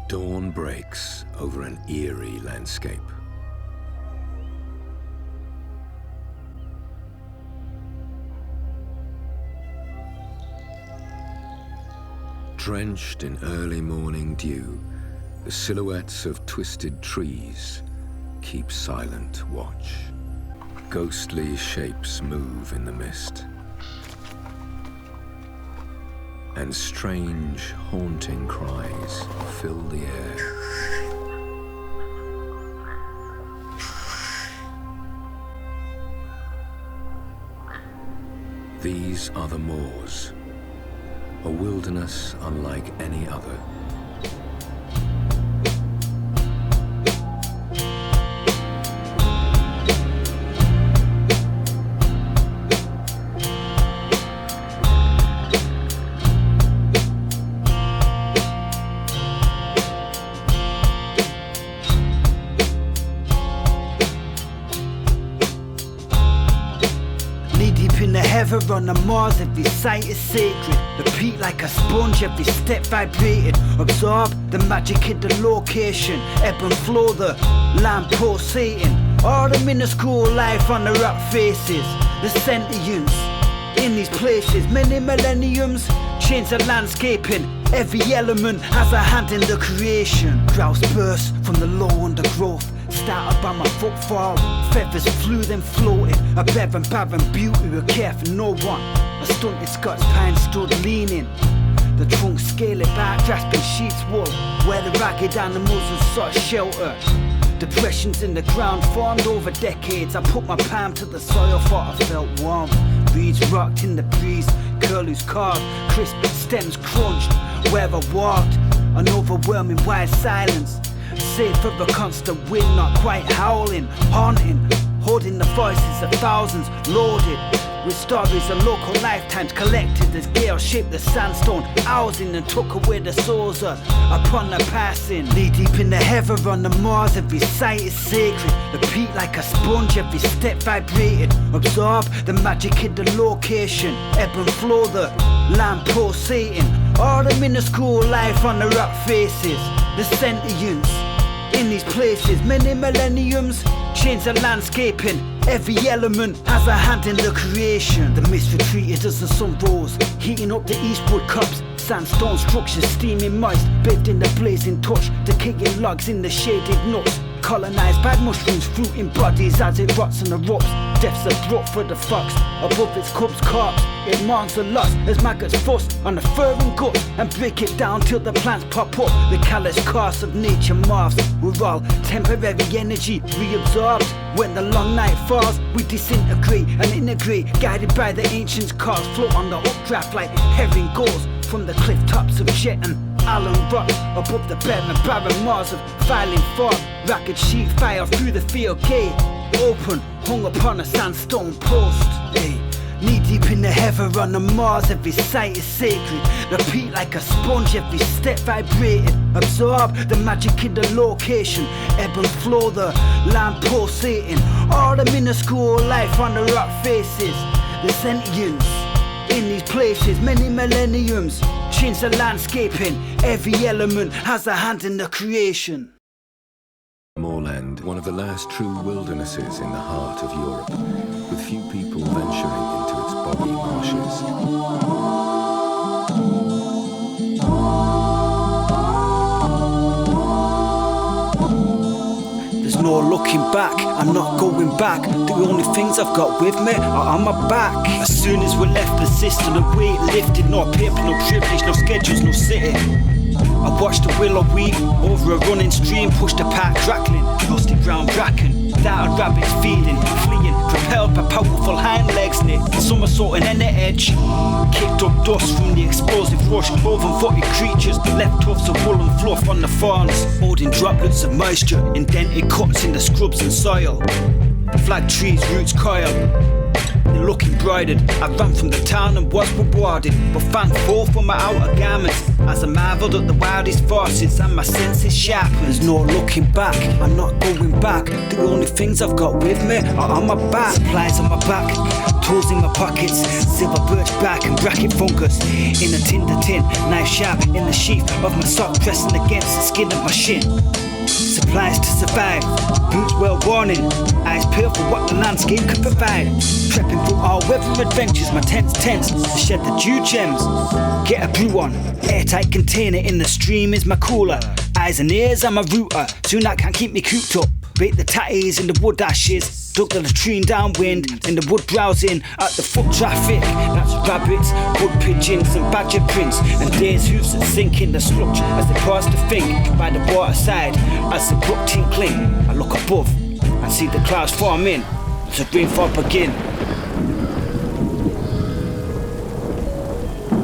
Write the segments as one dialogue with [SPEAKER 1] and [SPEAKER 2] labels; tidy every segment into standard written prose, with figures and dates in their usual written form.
[SPEAKER 1] Dawn breaks over an eerie landscape. Drenched in early morning dew, the silhouettes of twisted trees keep silent watch. Ghostly shapes move in the mist, and strange, haunting cries fill the air. These are the moors, a wilderness unlike any other.
[SPEAKER 2] On the Mars, every sight is sacred. Repeat like a sponge, every step vibrated. Absorb the magic in the location. Ebb and flow, the land pulsating. All the minuscule life on the rock faces. The sentience in these places. Many millenniums change the landscaping. Every element has a hand in the creation. Grouse burst from the low undergrowth. Started by my footfall, feathers flew then floated. A barren beauty would care for no one. A stunted Scots pine stood leaning, the trunk scaling back, grasping sheep's wool, where the ragged animals would sought shelter. Depressions in the ground formed over decades. I put my palm to the soil, thought I felt warm. Reeds rocked in the breeze, curlews carved, crisp stems crunched. Where I walked, an overwhelming wide silence. Save for the constant wind, not quite howling, haunting, holding the voices of thousands, loaded with stories of local lifetimes collected as gales shaped the sandstone, housing and took away the souls upon the passing. Knee deep in the heather on the Mars, every sight is sacred. Repeat like a sponge, every step vibrated. Absorb the magic in the location. Ebb and flow, the land pulsating. All the minuscule life on the rock faces. The sentience in these places. Many millenniums change the landscaping. Every element has a hand in the creation. The mist retreated as the sun rose, heating up the eastwood cups. Sandstone structures steaming moist, bathed in the blazing touch. Decaying logs in the shaded nooks, colonized by mushrooms, fruiting bodies as it rots and erupts. Death's abrupt for the fox, above its cub's corpse. It mourns the loss as maggots fuss on the fur and guts and break it down till the plants pop up. The callous course of nature morphs. We're all temporary energy reabsorbed. When the long night falls, we disintegrate and integrate, guided by the ancients' cause. Float on the updraft like herring gulls from the cliff tops of Jet and Allen Rock, above the barren Mars of filing fog. Ragged sheet fire through the field gate, open, hung upon a sandstone post. Hey, knee deep in the heather on the Mars, every sight is sacred. Repeat like a sponge, every step vibrated. Absorb the magic in the location. Ebb and flow, the land pulsating. All the minuscule life on the rock faces. The sentience in these places. Many millenniums change the landscaping. Every element has a hand in the creation.
[SPEAKER 1] Moorland, one of the last true wildernesses in the heart of Europe, with few people venturing into its boggy marshes.
[SPEAKER 2] There's no looking back, I'm not going back. The only things I've got with me are on my back. As soon as we left the system, the weight lifted. No paper, no privilege, no schedules, no city. I watched the willow weep over a running stream, pushed a pack crackling, rusty brown bracken, darted rabbits feeding, fleeing, propelled by powerful hind legs, knit, somersaulting in the edge, kicked up dust from the explosive rush, cloven-footed creatures, left tufts of wool and fluff on the fawns, holding droplets of moisture, indented cuts in the scrubs and soil, flag trees, roots coil, You're looking embroidered. I ran from the town and was rewarded, but thankful for my outer garments as I marvelled at the wildest forces and my senses sharpened. There's no looking back, I'm not going back. The only things I've got with me are on my back. Supplies on my back, tools in my pockets, silver birch bark and bracket fungus in a tinder tin, knife sharp in the sheath of my sock, pressing against the skin of my shin. Supplies to survive, boots well warning, eyes peeled for what the landscape could provide. Prepping for all weather adventures, my tent's tense to shed the dew gems. Get a brew on, airtight container in the stream is my cooler. Eyes and ears, I'm a rooter, soon that can't keep me cooped up. Bait the tatties in the wood ashes, dug the latrine downwind in the wood browsing at the foot traffic. That's rabbits, wood pigeons and badger prints, and deer's hooves that sink in the sludge as they pause to think by the waterside. As the brook tinkling, I look above and see the clouds forming as the rainfall begin.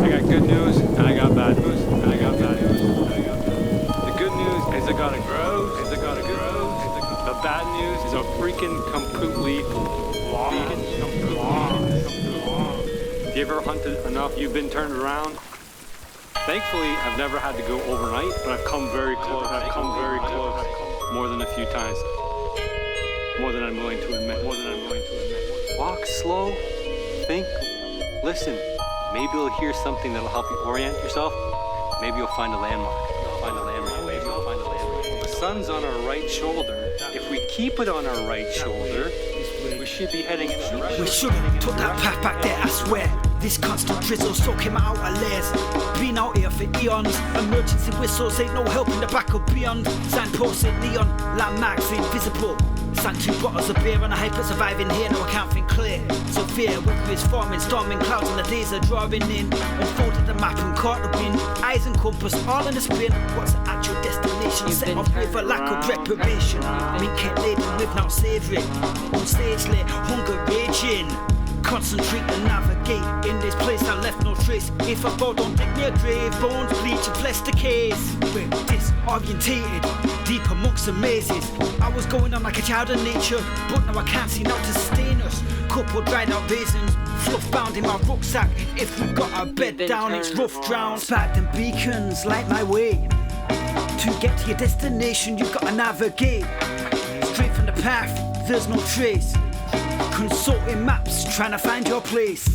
[SPEAKER 3] I got good news and I got bad news and I got bad news. The good news is it gotta grow, The bad news is a freaking completely If you ever hunted enough, you've been turned around. Thankfully, I've never had to go overnight, but I've come very close. More than a few times. More than I'm willing to admit. Walk slow, think, listen. Maybe you'll hear something that'll help you orient yourself. Maybe you'll find a landmark. The sun's on our right shoulder. If we keep it on our right shoulder, we should be heading in the direction.
[SPEAKER 2] We should took that path back there, I swear. This constant drizzle soaking my outer layers. Been out here for eons. Emergency whistles ain't no help in the back of beyond. Signposts ain't neon, landmarks invisible. Sank 2 bottles of beer and I hyper surviving here, no I can't think clear. So fear, weather is forming, storming clouds and the days are drawing in. Unfolded the map and caught the wind, eyes and compass all in a spin. What's the actual destination? Set off with a lack of preparation. Meat kept laden with not savoury. On stage lit, hunger raging. Concentrate and navigate. In this place I left no trace. If I fall, don't dig me a grave. Bones bleach and flesh decays. We're disorientated, deep amongst the mazes. I was going on like a child of nature, but now I can't see now to sustain us. Couple dried out raisins, fluff bound in my rucksack. If we've got our bed down, it's rough drowned. Sparked and beacons light my way. To get to your destination, you've got to navigate. Straight from the path, there's no trace. Consulting maps, trying to find your place.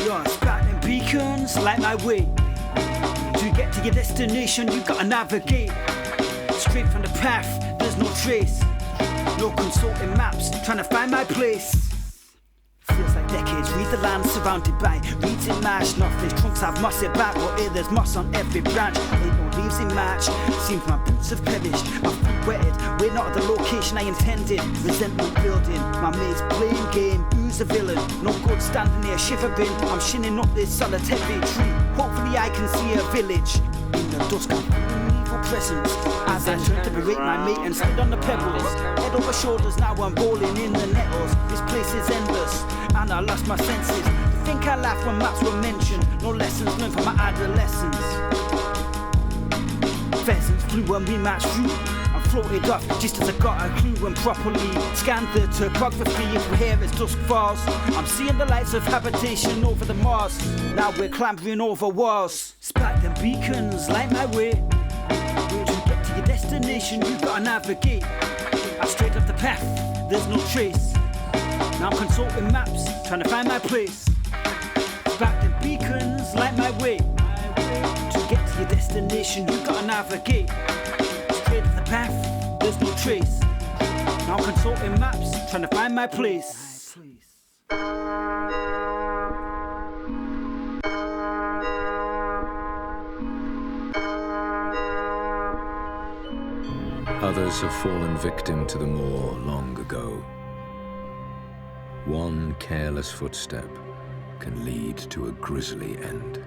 [SPEAKER 2] Your sparkling beacons light my way. To get to your destination, you gotta navigate. Straight from the path, there's no trace. No consulting maps, trying to find my place. Feels like decades, read the land surrounded by reeds in marsh. North trunks have mossy back, but here there's moss on every branch. Ain't no leaves in March, seems my boots have perished. My feet wetted, we're not at the location I intended. Resentment building, my mates playing game. Who's a villain? No good standing here shivering. I'm shinning up this solitary tree. Hopefully I can see a village. In the dusk I'm feeling evil presence as I turn to berate my mate and slid on the pebbles. Head over shoulders, now I'm rolling in the nettles. This place is endless and I lost my senses. To think I laughed when maps were mentioned. No lessons learned from my adolescence. Pheasants flew and we matched through. I floated off just as I got a clue and properly scanned the topography. If we're here as dusk falls, I'm seeing the lights of habitation over the Mars. Now we're clambering over walls. Spark them beacons light my way. To get to your destination, you gotta navigate. I straight up the path, there's no trace. Now I'm consulting maps, trying to find my place. Spark them beacons light my way. To get to your destination, you gotta navigate. Straight up the path, there's no trace. Now I'm consulting maps, trying to find my place.
[SPEAKER 1] Others have fallen victim to the moor long ago. One careless footstep can lead to a grisly end.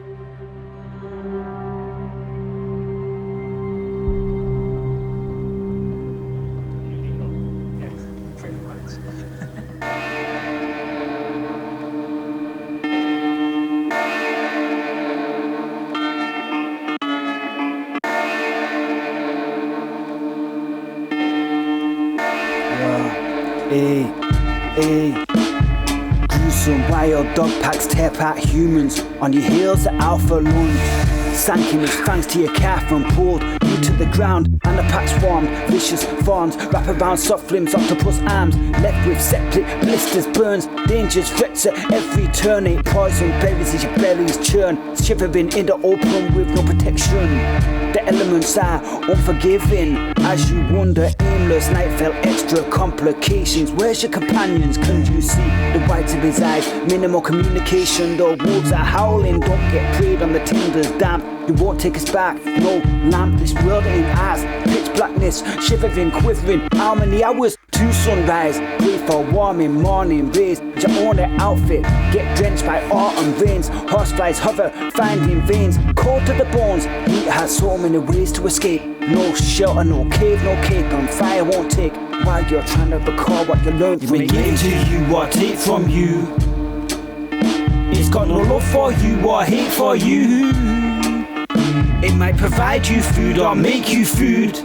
[SPEAKER 2] Hey, Gorz Some wild dog packs tear apart humans. On your heels, the alpha lunge. Sank in his fangs to your calf and pulled you to the ground. And the pack swarmed, vicious fawns wrap around soft limbs, octopus arms. Left with septic blisters, burns, dangers, threats at every turn. Ain't poison berries as your bellies churn. Shivering in the open with no protection. The elements are unforgiving. As you wander aimless, night fell extra complications. Where's your companions? Can you see the whites of his eyes? Minimal communication, the wolves are howling. Don't get preyed on the timbers damp. You won't take us back, no lamp. This world ain't ours. Pitch blackness, shivering, quivering. How many hours to sunrise? Pray for warming morning rays. Your own outfit, get drenched by autumn rains. Horseflies hover, finding veins. Cold to the bones, meat has so many ways to escape. No shelter, no cave, no cape, and fire won't take. While you're trying to recall what you learned from me. Give to you or take from you. It's got no love for you or hate for you. It might provide you food or make you food.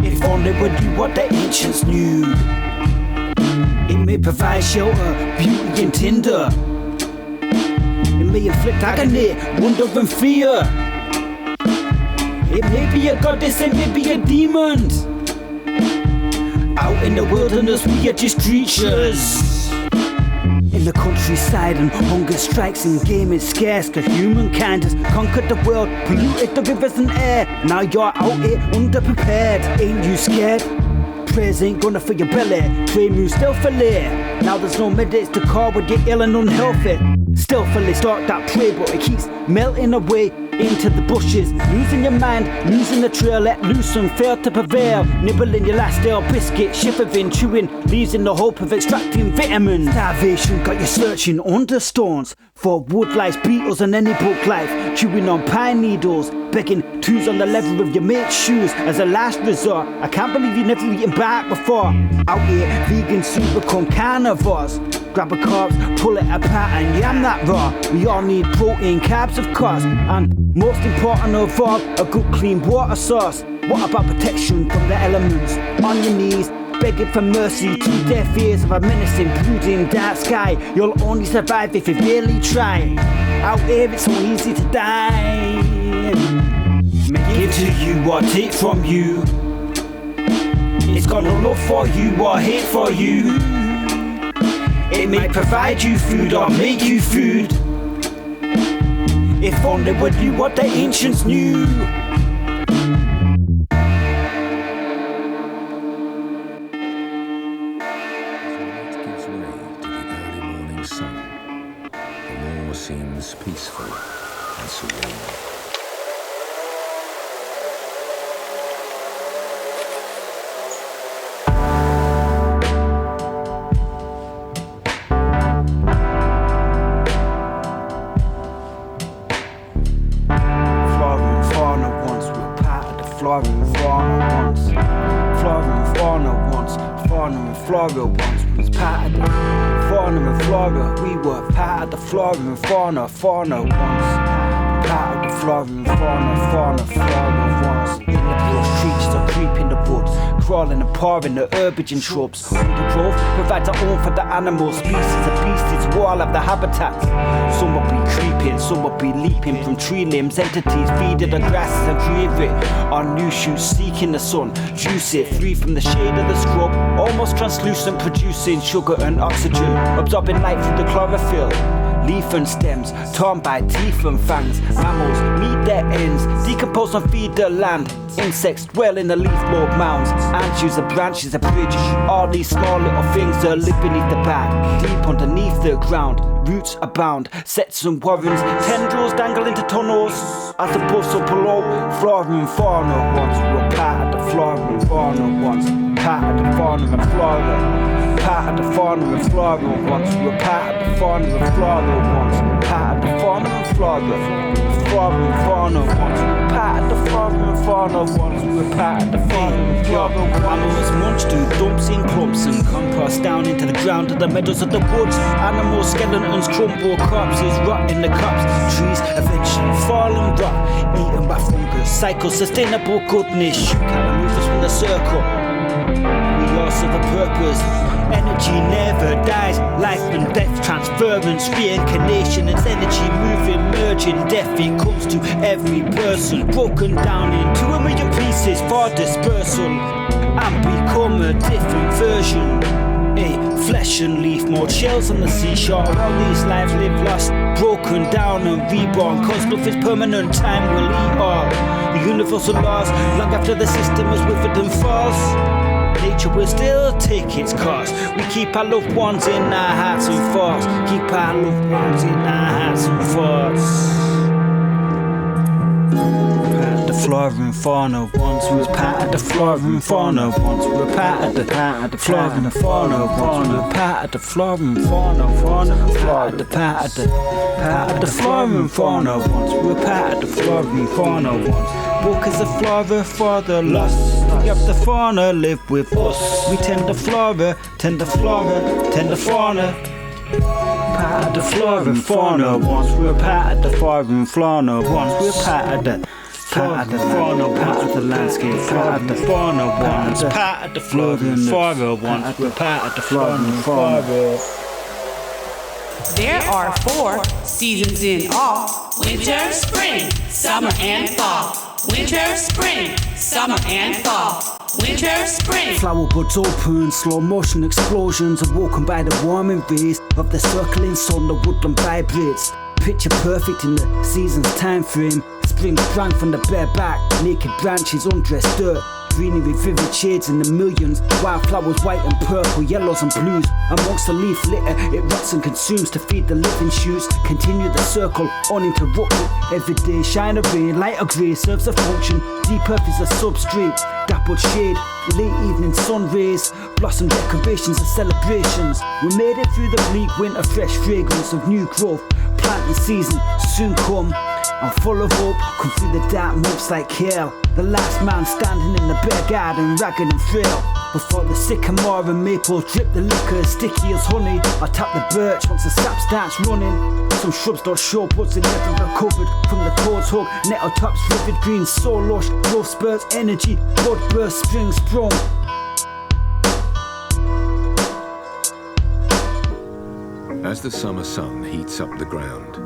[SPEAKER 2] If only we knew what the ancients knew. It may provide shelter, beauty and tinder. It may inflict agony, wonder and fear. It may be a goddess, it may be a demon. Out in the wilderness we are just creatures. In the countryside and hunger strikes and game is scarce. Cause humankind has conquered the world, polluted the rivers and air. Now you're out here underprepared. Ain't you scared? Prayers ain't gonna fill your belly. Pray moves stealthily. Now there's no medics to call when you're ill and unhealthy. Stealthily stalk that prey, but it keeps melting away into the bushes. Losing your mind, losing the trail. Let loose and fail to prevail. Nibbling your last stale biscuit, shivering, chewing, losing the hope of extracting vitamins. Starvation got you searching under stones for wood lice, beetles and any book life. Chewing on pine needles, begging twos on the leather of your mate's shoes as a last resort. I can't believe you've never eaten bark before. Out here, vegans soon become carnivores. Grab a corpse, pull it apart and yam that raw. We all need protein, carbs of course, and most important of all, a good clean water source. What about protection from the elements? On your knees, begging for mercy to deaf ears of a menacing, brooding dark sky. You'll only survive if you really try. Out here it's so easy to die. Give to you or take from you. It's got no love for you or hate for you. It may provide you food or make you food. If only we knew what the ancients knew.
[SPEAKER 1] Seems peaceful and serene.
[SPEAKER 2] Flora and fauna once were part of the flora and fauna once. Flora and fauna once. Fauna and flora once was part of the fauna and flora. We were part of the flora and fauna once. Part of the flora and fauna once. In the bush, creatures are creeping the woods, crawling and pouring the herbage and shrubs. Undergrowth provides a home for the animal species. The beasts wall of the habitats. Some will be creeping, some will be leaping from tree limbs. Entities feeding the grasses and create on new shoots, seeking the sun. Juice it free from the shade of the scrub, almost translucent, producing sugar and oxygen, absorbing light through the chlorophyll. Leaf and stems, torn by teeth and fangs. Mammals meet their ends, decompose and feed the land. Insects dwell in the leaf-mold mounds. Ants use the branches of bridge. All these small little things that live beneath the back, deep underneath the ground. Roots abound, sets and warrens, tendrils dangle into tunnels. As the bustle below, flora and fauna once were part of the flora and fauna once. Part of the fauna and flora. Part of the fauna and flora once. We were part of the fauna and flora once. Part of the fauna and flora. Flora and fauna once. Part of the fauna and fauna once. We were part of the fauna and flora once. Animals munch to dumps in clumps and compost down into the ground to the meadows of the woods. Animal skeletons crumble, corpses rot in the cups. Trees eventually fall and rot, eaten by fungus. Cycle sustainable goodness. You can't remove us from the circle. We all serve a purpose. Energy never dies. Life and death, transference, reincarnation. It's energy moving, merging. Death, it comes to every person. Broken down into a million pieces for dispersal. And become a different version. Flesh and leaf, more shells on the seashore. All these lives live lost, broken down and reborn. Cause nothing's permanent, time will eat all. The universal laws, long after the system is withered and falls. Nature will still take its course. We keep our loved ones in our hearts and thoughts. Keep our loved ones in our hearts and thoughts. Flora and fauna, once we was part of the flora and fauna, once we were part of the flora and fauna, once we were part of the flora and fauna, part of the flora and fauna, once we were part of the flora and fauna, once walk as a flora for the lost. We have the fauna live with us. We tend the flora, tend the flora, tend the fauna. Part of the flora and fauna, once we were part of the flora and fauna, once we were part of the fauna, part of the landscape, part of the fauna, once part of the flora and fauna, once we're part of the flora and fauna.
[SPEAKER 4] There are 4 seasons in all: winter, spring, summer, and fall. Winter, spring, summer, and fall. Winter, spring.
[SPEAKER 2] Flower buds open, slow motion explosions, awoken by the warming rays of the circling sun. The woodland vibrates, picture perfect in the season's time frame. Spring sprang from the bare back, naked branches, undressed dirt. Greenery, vivid shades in the millions. Wildflowers, white and purple, yellows and blues. Amongst the leaf litter, it rots and consumes to feed the living shoots. Continue the circle, uninterrupted. Every day, shine a ray, light or grey serves a function. Deep earth is a substrate, dappled shade, late evening sun rays. Blossom decorations and celebrations. We made it through the bleak winter, fresh fragrance of new growth. Planting season soon come. I'm full of hope, come through the dark months like hell. The last man standing in the bare garden, ragged and frail. Before the sycamore and maples drip the liquor, sticky as honey. I tap the birch once the sap starts running. Some shrubs don't show buds, they never recovered from the cold's hug. Nettle tops, vivid green, so lush. Growth spurts, energy, bud burst, spring sprung.
[SPEAKER 1] As the summer sun heats up the ground,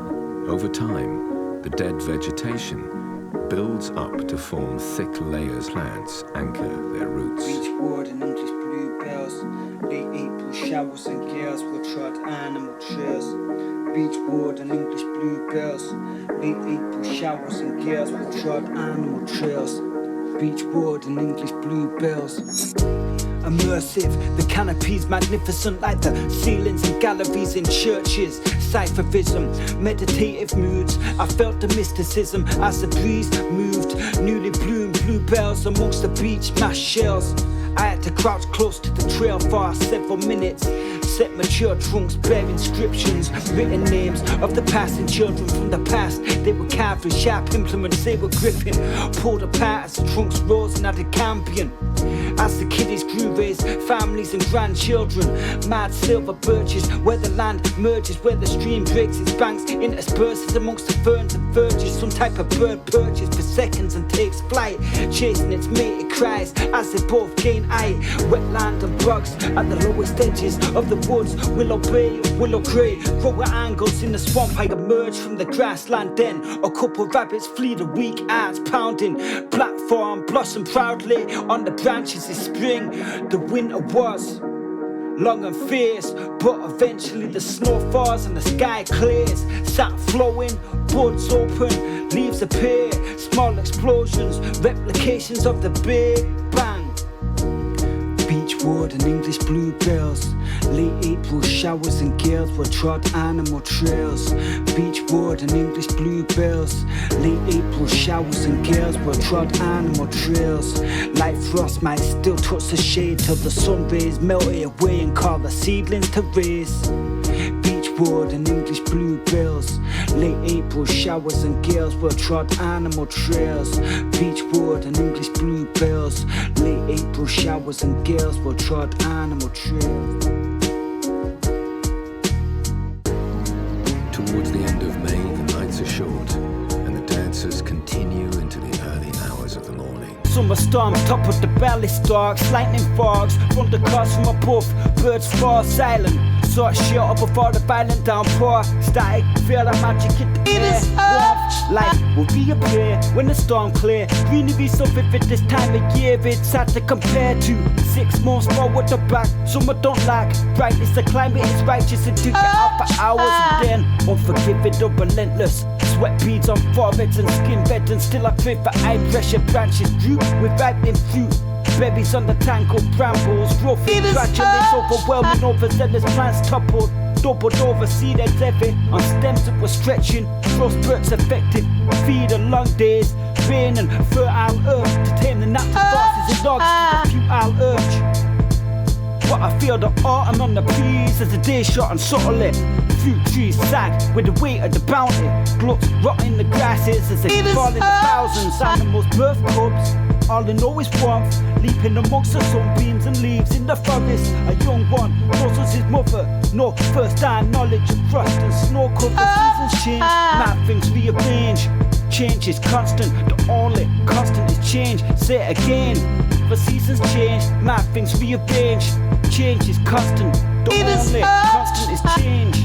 [SPEAKER 1] over time, the dead vegetation builds up to form thick layers. Plants anchor their roots.
[SPEAKER 2] Beech wood and English bluebells, late April showers and gales will trod animal trails. Beech wood and English bluebells, late April showers and gales will trod animal trails. Beech wood and English bluebells. Immersive, the canopy's magnificent like the ceilings and galleries in churches. Cypherism, meditative moods. I felt the mysticism as the breeze moved. Newly bloomed bluebells amongst the beach mash shells. I had to crouch close to the trail for several minutes. Set mature trunks bear inscriptions, written names of the passing children from the past. They were carved with sharp implements, they were gripping. Pulled apart as the trunks rose and added cambion. As the kiddies grew, raised families and grandchildren. Mad silver birches, where the land merges, where the stream breaks its banks, intersperses amongst the ferns and verges. Some type of bird perches for seconds and takes flight, chasing its mate, it cries as they both gain height. Wetland and bugs at the lowest edges of the woods. Willow bay, willow grey, grow at angles in the swamp. I emerge from the grassland then. A couple rabbits flee, the weak hearts pounding. Black thorn blossom proudly on the branches this spring. The winter was long and fierce, but eventually the snow falls and the sky clears. Sap flowing, buds open, leaves appear. Small explosions, replications of the Big Bang. Beech wood and English bluebells, late April showers and gales will trod animal trails. Beech wood and English bluebells, late April showers and gales will trod animal trails. Light frost might still touch the shade till the sun rays melt it away and call the seedlings to raise. Beech wood and English bluebells, late April showers and gales will trod animal trails. Beech wood and English bluebells, late April showers and gales will trod animal trails.
[SPEAKER 1] Towards the end of May, the nights are short, and the dancers continue into the early hours of the morning.
[SPEAKER 2] Summer storms toppled the valley stalks, lightning fogs, thunder cars from above, birds fall silent. Saw it shut up before the violent downpour. Static, feel that magic in the air. Warmth, life will reappear when the storm clear. Greenery so vivid this time of year, it's hard to compare to 6 months forward or back. Summer don't lack brightness, the climate is righteous and to get out for hours and then unforgiving or relentless. Sweat beads on foreheads and skin beds, and still I pray for high pressure branches droop with ripening fruit. Berries on the tangled brambles, growth gradually overwhelming, overzealous plants toppled, doubled over seed heads heavy on stems that were stretching. Frost spurts affected, feed on long days, rain and fertile earth to tame the natural forces in dogs with a futile urge. But I feel the autumn on the breeze as the day short and subtly. Fruit trees sag with the weight of the bounty. Gluts rotting the grasses as they fall in the thousands. Animals birth cubs, all they know is warmth. Leaping amongst the sunbeams and leaves in the forest. A young one knows as his mother. No first-hand knowledge of frost and snow cover. Seasons change, mad things rearrange. Change is constant, the only constant is change. Say it again. For seasons change, mad things rearrange. Change is constant, the only constant is change.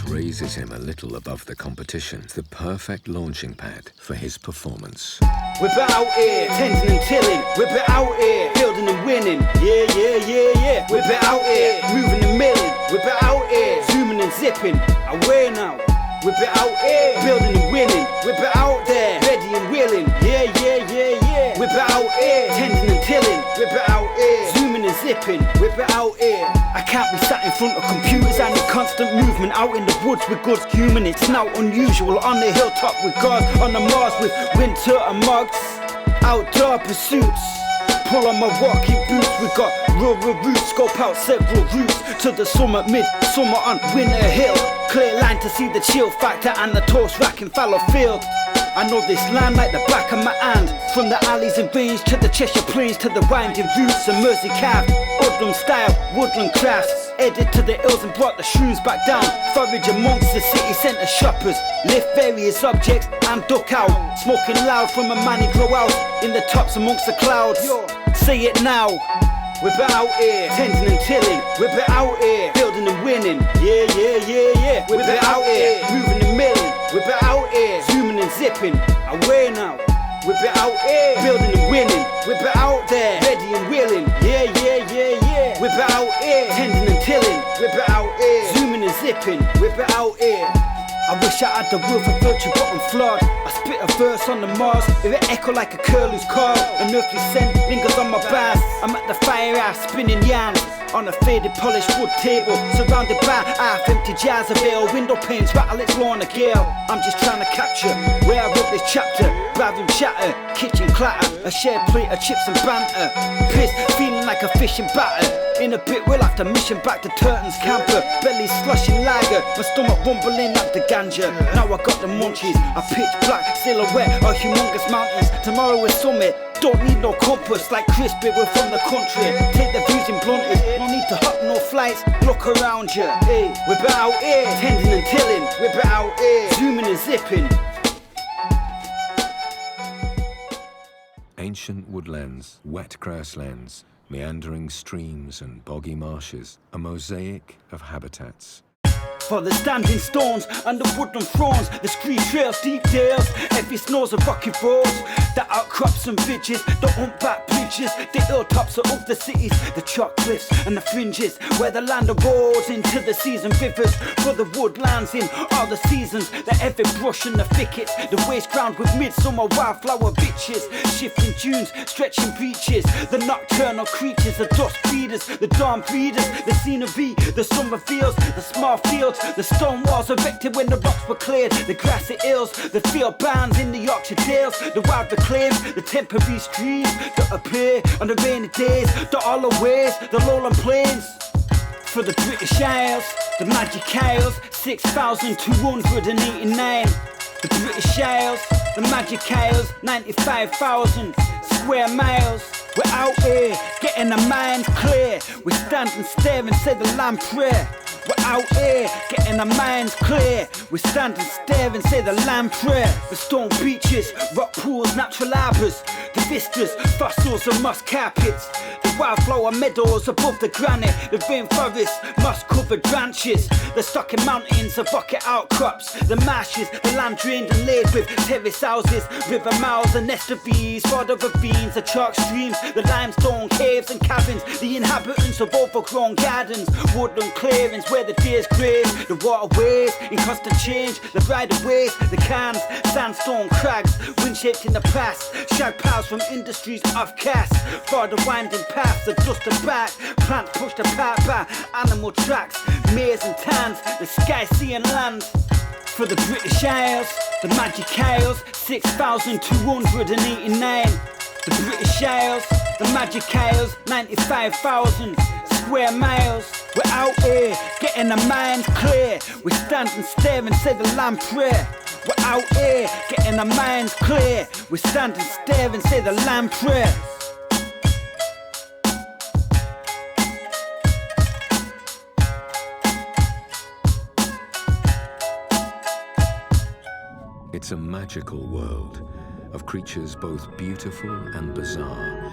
[SPEAKER 1] Raises him a little above the competition, the perfect launching pad for his performance.
[SPEAKER 2] We're out here, tending and tilling. We're out here, building and winning. Yeah, yeah, yeah, yeah. We're out here, moving and milling. We're out here, zooming and zipping. Away now. We're out here, building and winning. We're out there, ready and willing. Yeah, yeah, yeah, yeah. We're out here, tending and tilling. We're out here, zooming and zipping. We're out here. I can't be sat in front of computers. I need constant movement. Out in the woods with God's human. It's now unusual. On the hilltop with Gorz, on the Mars with winter and mugs. Outdoor pursuits. Pull on my walking boots. We got rural roots. Scope out several routes to the summit, mid-summer on Winter Hill. Clear line to see the chill factor and the toast rack in fallow field. I know this land like the back of my hand. From the alleys and range to the Cheshire Plains to the winding routes and Mersey carved woodland style, woodland crafts. Headed to the hills and brought the shrews back down. Forage amongst the city centre shoppers. Lift various objects and duck out. Smoking loud from a money grow out in the tops amongst the clouds. Say it now. We're out here, tending and tilling. We're out here, building and winning. Yeah, yeah, yeah, yeah. We're out here, moving and milling. We're out here, zooming and zipping. Away now. We're out here, building and winning. We're out there, ready and willing. Yeah, yeah, yeah, yeah. We're out here, tending and tilling. We're out here, zooming and zipping. We're out here. I wish I had the will for virtue, but I'm flawed. I spit a verse on the Mars, if it echo like a curlew's call. An earthly scent lingers on my bars. I'm at the firehouse spinning yarns on a faded polished wood table, surrounded by half-empty jars of ale. Window panes rattle its lawn a gale. I'm just trying to capture where I wrote this chapter. Bathroom chatter, kitchen clatter, a shared plate of chips and banter. Pissed, feeling like a fish in batter. In a bit we'll have to mission back to Turton's camper. Belly slushing lager, my stomach rumbling up the ganja. Now I got the munchies, a pitch black silhouette of humongous mountains. Tomorrow is summit, don't need no compass. Like crispy, we're from the country. Take the views in blunted, no need to hop no flights. Look around you, hey. We're out here, tending and tilling. We're out here, zooming and zipping.
[SPEAKER 1] Ancient woodlands, wet grasslands, meandering streams and boggy marshes, a mosaic of habitats.
[SPEAKER 2] For the standing stones and the woodland thrones, the scree trails, deep dales, heavy snows of rocky roads, the outcrops and ridges, the humpback bridges, the hilltops of the cities, the chalk cliffs and the fringes, where the land erodes into the season rivers. For the woodlands in all the seasons, the heavy brush and the thickets, the waste ground with midsummer wildflower bitches, shifting dunes, stretching beaches, the nocturnal creatures, the dust feeders, the dawn breeders, the scenery, the summer fields, the small fields, the stone walls erected when the rocks were cleared, the grassy hills, the field bands in the Yorkshire Dales, the wild reclaims, the temporary streams that appear on the rainy days, the hollow ways, the lowland plains. For the British Isles, the Magic Isles, 6,289. The British Isles, the Magic Isles, 95,000 square miles. We're out here, getting our minds clear. We stand and stare and say the Lamb prayer. We're out here, getting our minds clear. We stand and stare and say the Lamb prayer. The stone beaches, rock pools, natural arbors, the vistas, fossils and moss carpets, the wildflower meadows above the granite, the rainforest, moss-covered branches, the stocking mountains of rocky outcrops, the marshes, the land drained and laid with terrace houses, river mouths and estuaries, border ravines, the chalk streams, the limestone caves and caverns, the inhabitants of overgrown gardens, woodland clearings where the days graze, the waterways in constant change, the bridle ways, the cans, sandstone crags, wind-shaped in the past, shag piles from industries offcast, for the winding paths, the dust and back, plants pushed apart by animal tracks, mares and tans, the sky, sea and land. For the British Isles, the Magic Isles, 6,289. The British Isles, the Magic Isles, 95,000 square miles. We're out here, getting our minds clear. We stand and stare and say the Lamb prayer. We're out here, getting our minds clear. We stand and stare and say the Lamb prayer.
[SPEAKER 1] It's a magical world of creatures both beautiful and bizarre.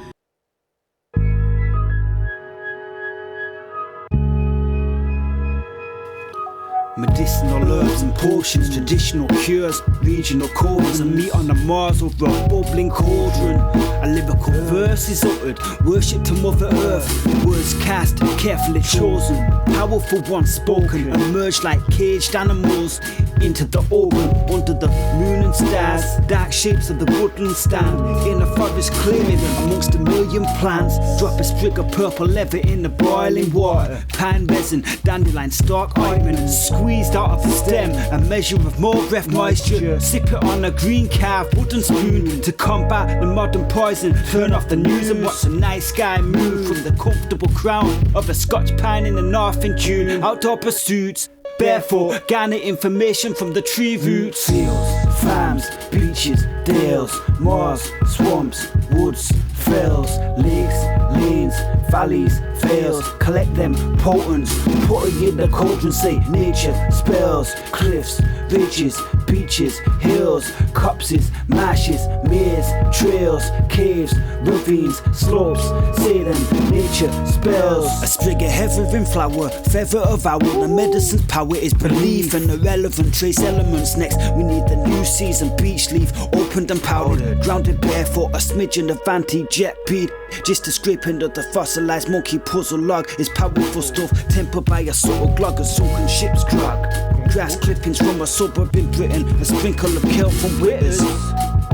[SPEAKER 2] Medicinal herbs and potions, traditional cures, regional codes, and meat on the Mars over a bubbling cauldron. A lyrical verse is uttered, worship to Mother Earth. Words cast, carefully chosen, powerful ones spoken, emerge like caged animals into the open, under the moon and stars. Dark shapes of the woodland stand in a forest clearing amongst a million plants. Drop a sprig of purple leather in the boiling water. Pine resin, dandelion stalk ointment, squeezed out of the stem, a measure of more breath moisture. Sip it on a green carved wooden spoon to combat the modern poison. Turn off the news and watch the night sky move from the comfortable crown of a Scotch pine in the north in June. Outdoor pursuits, barefoot, garner information from the tree roots. Fields, farms, beaches, dales, moors, swamps, woods, fells, lakes, lanes, valleys, vales. Collect them potents, put it in the cauldron. Say nature spells, cliffs, ridges, beaches, hills, copses, marshes, mares, trails, caves, ravines, slopes. Say them nature spells. A sprig of heaven flower, feather of owl. The medicine's power is belief and irrelevant trace elements. Next we need the new season beech leaf, opened and powdered, grounded barefoot, a smidgen of anti-jet bead. Just a scraping of the fossilized monkey puzzle log is powerful stuff, tempered by a subtle glog of sunken ship's drug. Grass clippings from a suburb in Britain, a sprinkle of kelp from Witters.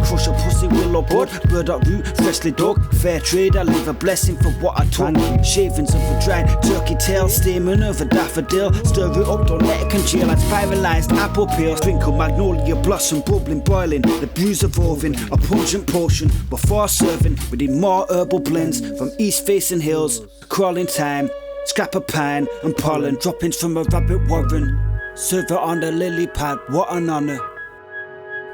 [SPEAKER 2] Crush a pussy willow bud, burdock root, freshly dug. Fair trade, I leave a blessing for what I took. Shavings of a dried turkey tail, stamen of a daffodil. Stir it up, don't let it congeal like spiralized apple peel. Sprinkle magnolia blossom, bubbling, boiling. The brews of oven, a pungent potion. Before serving, we need more herbal blends from east facing hills. Crawling thyme, scrap of pine and pollen. Droppings from a rabbit warren. Serve it on the lily pad, what an honour.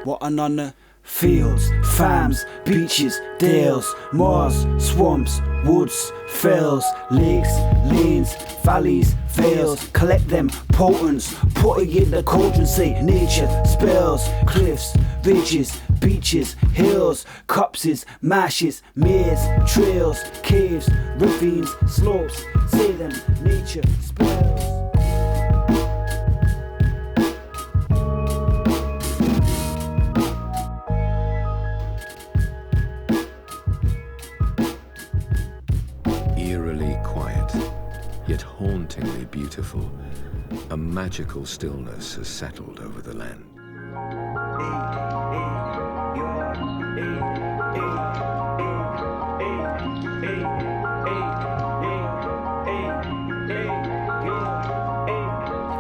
[SPEAKER 2] What an honour. Fields, farms, beaches, dales, moors, swamps, woods, fells, lakes, lanes, valleys, vales. Collect them potents, put it in the cauldron. Say nature spells, cliffs, ridges, beaches, hills, copses, marshes, mares, trails, caves, ravines, slopes. Say them nature spells.
[SPEAKER 1] Yet hauntingly beautiful, a magical stillness has settled over the land.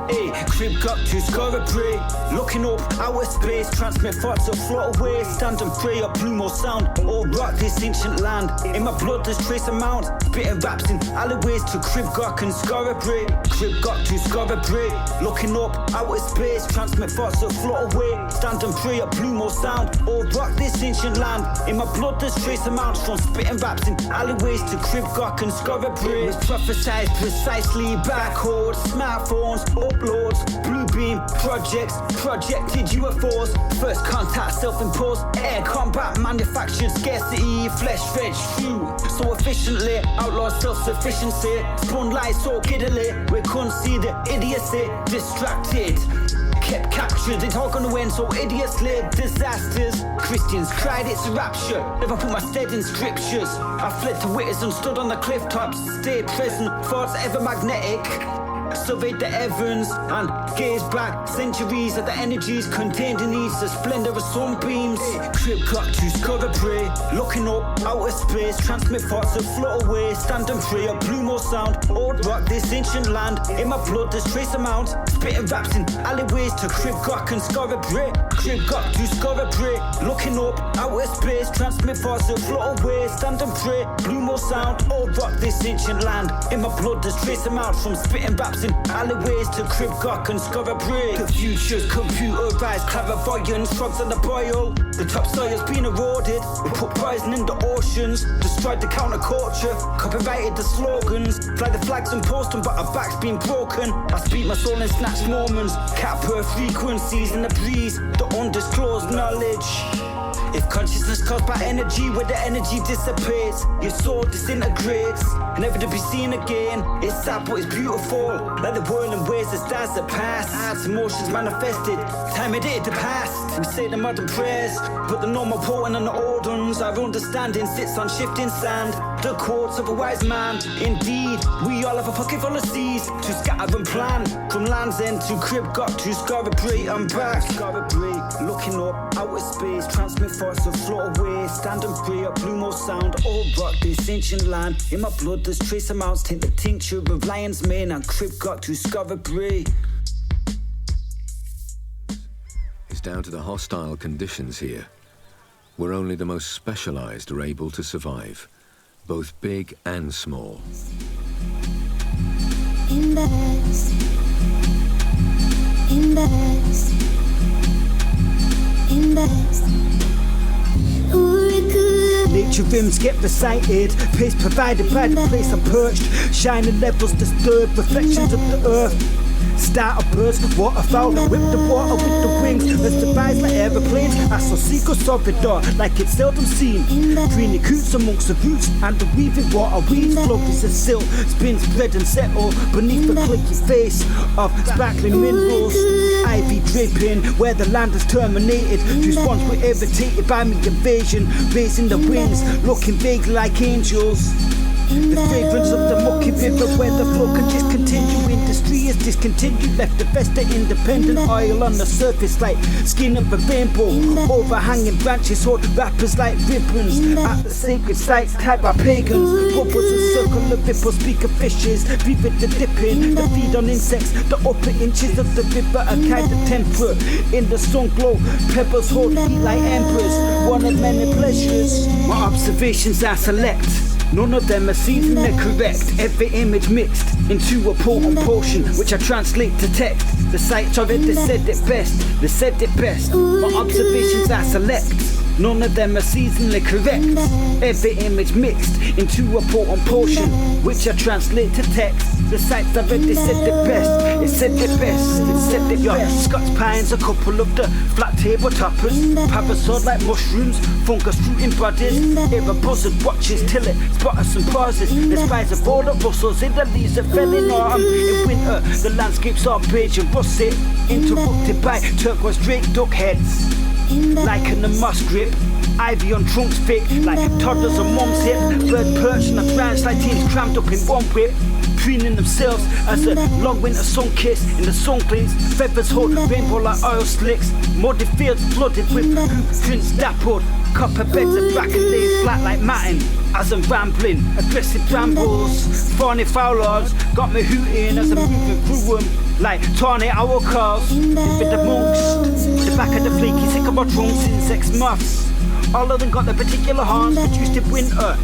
[SPEAKER 2] Hey, crib got to score a prey. Looking up our space, transmit thoughts of float away. Stand and pray up Bluemull sound. All rock this ancient land. In my blood there's trace amount. Spitting raps in alleyways to crib got can score a prey. Crib got to score a prey. Looking up our space, transmit thoughts of float away. Stand and pray up Bluemull sound. All rock this ancient land. In my blood there's trace amounts from spitting raps in alleyways to crib got can score a prey. It's prophesized precisely. Barcodes, smartphones, uploads, blue beam projects, projected UFOs. First contact self-imposed, air combat manufactured scarcity, flesh fed true. So efficiently, outlaw self-sufficiency. Spun lies so giddily, we couldn't see the idiocy. Distracted, kept captured, it's all gonna end so idiously. Disasters, Christians cried it's a rapture. Never put my stead in scriptures. I fled to witness and stood on the cliff tops. Stayed present, thoughts ever magnetic. Surveyed the heavens and gazed back centuries at the energies contained in each, the splendor of sunbeams. Crib got to score a prey. Looking up outer space, transmit thoughts that float away. Stand and pray a Bluemull sound. Old rock this ancient land. In my blood there's trace amounts. Spitting raps in alleyways to crib got can score a prey. Crib got to score a prey. Looking up outer space, transmit thoughts that float away. Stand and pray Bluemull sound. Old rock this ancient land. In my blood there's trace amounts from spitting raps in alleyways to crib got and score a break. The future's computerized clairvoyance, frogs on the boil. The topsoil's been eroded. We put poison in the oceans, destroyed the counterculture, copyrighted the slogans, fly the flags and post them, but our back's been broken. I speak my soul in snatched moments, capture frequencies in the breeze, the undisclosed knowledge. If consciousness caused by energy, where the energy dissipates, your soul disintegrates, never to be seen again. It's sad but it's beautiful, like the whirling waves that stars that pass. Hearts, emotions manifested, time it did the past. We say the modern prayers, but the normal potent and the old ones. Our understanding sits on shifting sand, the quotes of a wise man. Indeed, we all have a pocket full of seas to scatter and plan. From Land's End to crib got to score a break, I'm back. Score a break, looking up outer space, transmit thoughts that float away. Stand and pray up Bluemull sound. Old rock this ancient land. In my blood there's trace amounts. Take the tincture of lion's mane and crib got to score a break.
[SPEAKER 1] It's down to the hostile conditions here, where only the most specialized are able to survive, both big and small.
[SPEAKER 5] Invest. Invest. Invest.
[SPEAKER 2] Nature rims get recited, pace provided by the place I'm perched. Shining levels disturbed, reflections of the earth. Start a burst, waterfowl, whip the water with the wings. Let's devise like aeroplanes, I saw seagulls sorbidor like it's seldom seen. Greeny coots amongst the roots and the weaving water weeds. Floaties as silk, spin, spread and settle beneath the clicky face of sparkling minerals. Ivy dripping where the land is terminated. Whose spawns were irritated by me invasion, raising the wings, looking vague like angels. The fragrance of the mucky river where the flow can discontinue. Industry is discontinued, left the best of independent oil on the surface like skin of a rainbow. Overhanging branches hold rappers like ribbons. At the sacred sites type by pagans. Bubbles and circle of ripples, speak of fishes. Breathe the dipping, the feed on insects. The upper inches of the river are kind of temperate. In the sun glow, pebbles hold heat like embers. One of many pleasures. My observations are select. None of them are seasonally correct. Every image mixed into a potent potion, which I translate to text. The sites already said it best. They said it best. My observations are select. None of them are seasonally correct. Every image mixed into a potent potion, which I translate to text. The sites already said it best. It said it best. It said it best. Scots pines, a couple of the flat table toppers. Parasol like mushrooms, fungus fruiting bodies. Hear a buzzard watches till it spotters and pauses. The spies of all the rustles in the leaves that fell in autumn. In winter, the landscapes are beige and russet, interrupted by turquoise drake duck heads. Like in the moss grip, ivy on trunks thick, like toddlers on mom's hip. Bird perched on a branch like teams crammed up in one whip, preening themselves as a long winter sun kiss in the sun glints. Feathers hold rainbow like oil slicks. Muddy fields flooded with prints dappled. Copper beds and bracken laid flat like matting. As I'm rambling, aggressive brambles, thorny fowlers got me hooting as I'm moving through them. like tornado calls. With the monks, the back of the flaky sycamore trunks, insects, moths. All of them got their particular horns produced in winter.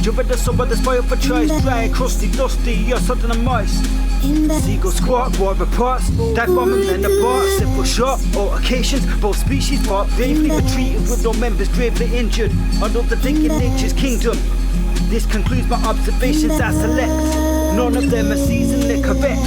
[SPEAKER 2] Jump in the summer, the spoil for choice. Dry, crusty, dusty, you're something and moist. Seagulls squawk, war reports. Dive bombing and the boats. Several short altercations. Both species fought bravely, retreated with no members gravely injured. Another thing in nature's kingdom. This concludes my observations I select. None of them are seasonally correct.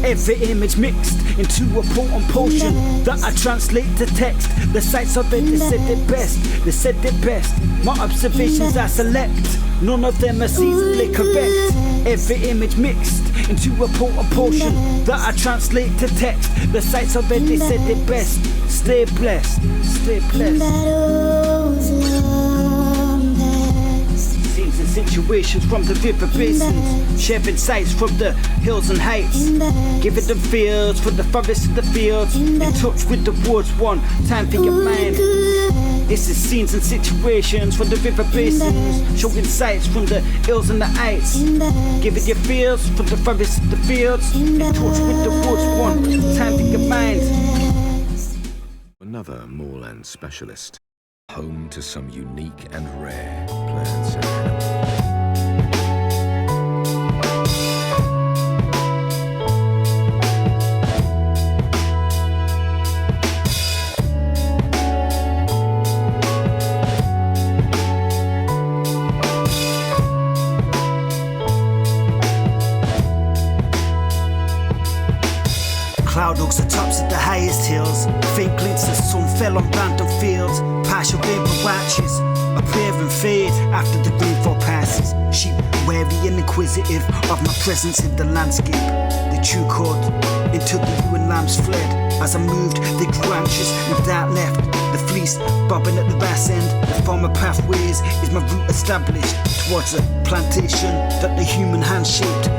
[SPEAKER 2] Every image mixed into a potent potion that I translate to text. The sights of it, they said it best. They said it best. My observations I select. None of them are seasonally correct. Every image mixed into a potent potion that I translate to text. The sights of it, they said it best. Stay blessed. Stay blessed. Scenes and situations from the river basins, sharing sights from the hills and heights, giving them fields from the forest to the fields, in touch with the woods, one time for your mind. This is scenes and situations from the river basins, showing sights from the hills and the heights, giving you fields from the forest to the fields, in touch with the woods, one time for your mind.
[SPEAKER 1] Another moorland specialist, home to some unique and rare plants and animals.
[SPEAKER 2] Cloud oaks the tops of the highest hills. Faint glints of sun fell on random fields. Partial rainbow watches appear and fade after the rainfall passes. Sheep wary and inquisitive of my presence in the landscape. They chew caught into the ruined lambs fled. As I moved, they grew anxious and without left. The fleece bobbing at the bass end. The former pathways is my route established towards a plantation that the human hand shaped.